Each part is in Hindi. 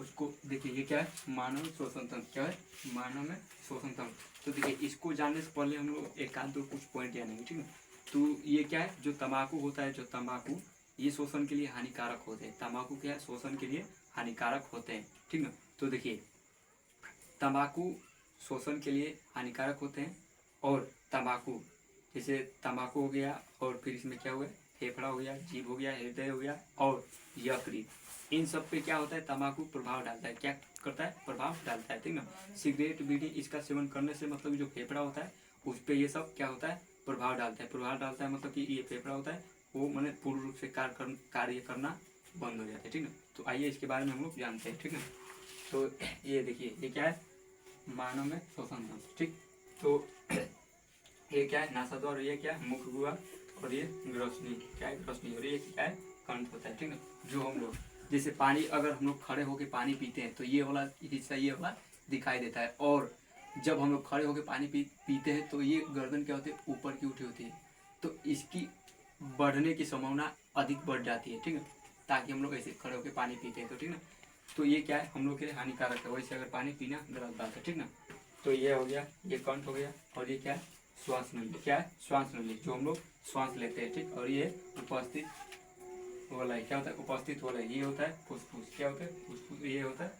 उसको देखिए ये क्या है, मानव में श्वसन तंत्र। क्या है, मानव में श्वसन तंत्र। तो देखिए इसको जानने से पहले हम लोग एक आध दो कुछ पॉइंट जानेंगे, ठीक है। तो ये क्या है, जो तंबाकू होता है, जो तंबाकू ये श्वसन के लिए हानिकारक होते हैं। तंबाकू क्या है, श्वसन के लिए हानिकारक होते हैं, ठीक ना। तो देखिए तंबाकू श्वसन के लिए हानिकारक होते हैं। और तंबाकू जैसे तंबाकू हो गया, और फिर इसमें क्या हुआ, फेफड़ा हो गया, जीभ हो गया, हृदय हो गया और यकृत, इन सब पे क्या होता है, तंबाकू प्रभाव डालता है। क्या करता है, प्रभाव डालता है, ठीक ना। सिगरेट बीड़ी इसका सेवन करने से मतलब जो फेफड़ा होता है उस पर ये सब क्या होता है, प्रभाव डालता है। प्रभाव डालता है मतलब कि ये फेफड़ा होता है वो मैंने पूर्ण रूप से कार्य करना बंद हो जाता है, ठीक ना। तो आइए इसके बारे में हम लोग जानते हैं, ठीक है। तो ये देखिए ये क्या है, मानव में श्वसन तंत्र, ठीक। तो ये क्या है, नासाद्वार, और ये क्या है, मुख गुहा, और ये ग्रसनी, क्या है, ग्रसनी, और ये क्या है, कंठ होता है, ठीक है। जो हम लोग जैसे पानी अगर हम लोग खड़े होकर पानी पीते हैं तो ये वाला हिस्सा ये वाला दिखाई देता है। और जब हम लोग खड़े होकर पानी पीते हैं तो ये गर्दन क्या होती है, ऊपर की उठी होती है। तो इसकी बढ़ने की संभावना अधिक बढ़ जाती है, ठीक है। ताकि हम लोग ऐसे खड़े होकर पानी पीते हैं तो, ठीक ना। तो ये क्या है, हम लोग के लिए हानिकारक है। वैसे अगर पानी पीना गलत बात है, ठीक ना। तो ये हो गया, ये कंठ हो गया, और ये क्या है, श्वास नली। क्या है, श्वास नली, जो हम लोग श्वास लेते हैं, ठीक। और ये उपस्थित वाला है, क्या होता है, उपस्थित वाला है, ये होता है फुसफुस। क्या होता है, फुसफुस। ये होता है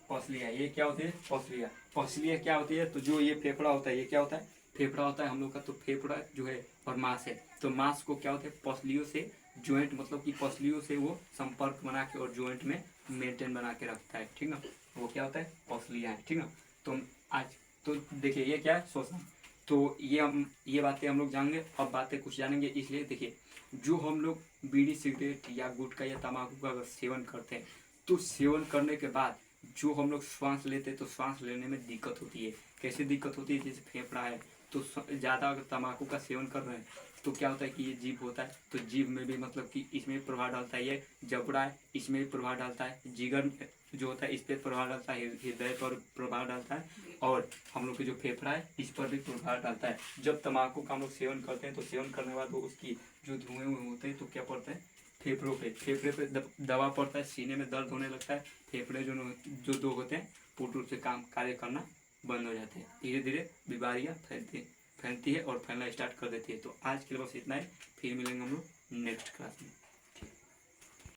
पसलिया। ये क्या होती है, पसलिया। पसलिया क्या होती है, तो जो ये फेफड़ा होता है, ये क्या होता है, फेफड़ा होता है हम लोग का। तो फेफड़ा जो है और मांस है, तो मांस को क्या होता है, पसलियों से ज्वाइंट, मतलब कि पसलियों से वो संपर्क बना के और ज्वाइंट में मेंटेन बना के रखता है, ठीक ना। वो क्या होता है, पसलियाँ है, ठीक ना। तो आज तो देखिए ये क्या है, श्वसन। तो ये बातें हम लोग जानेंगे। अब बातें कुछ जानेंगे, इसलिए देखिए जो हम लोग बीड़ी सिगरेट या गुटखा या तम्बाकू का अगर सेवन करते हैं तो सेवन करने के बाद जो हम लोग श्वास लेते हैं तो श्वास लेने में दिक्कत होती है। कैसे दिक्कत होती है, जैसे फेफड़ा है तो ज़्यादा अगर तम्बाकू का सेवन कर रहे हैं तो क्या होता है कि ये जीभ होता है, तो जीभ में भी मतलब कि इसमें प्रभाव डालता है। ये जबड़ा है, इसमें भी प्रभाव डालता है। जिगर जो होता है इस पर प्रभाव डालता है, हृदय पर प्रभाव डालता है, और हम लोग के जो फेफड़ा है इस पर भी प्रभाव डालता है। जब तम्बाकू का हम लोग सेवन करते हैं तो सेवन करने के बाद वो उसकी जो धुएं होते हैं तो क्या पड़ता है, फेफड़ों पे, फेफड़े पे दबाव पड़ता है, सीने में दर्द होने लगता है। फेफड़े जो दो होते हैं पूर्ण रूप से कार्य करना बंद हो जाते हैं। धीरे धीरे बीमारियाँ फैलती है और फैलना स्टार्ट कर देती है। तो आज के लिए बस इतना ही, फिर मिलेंगे हम लोग नेक्स्ट क्लास में।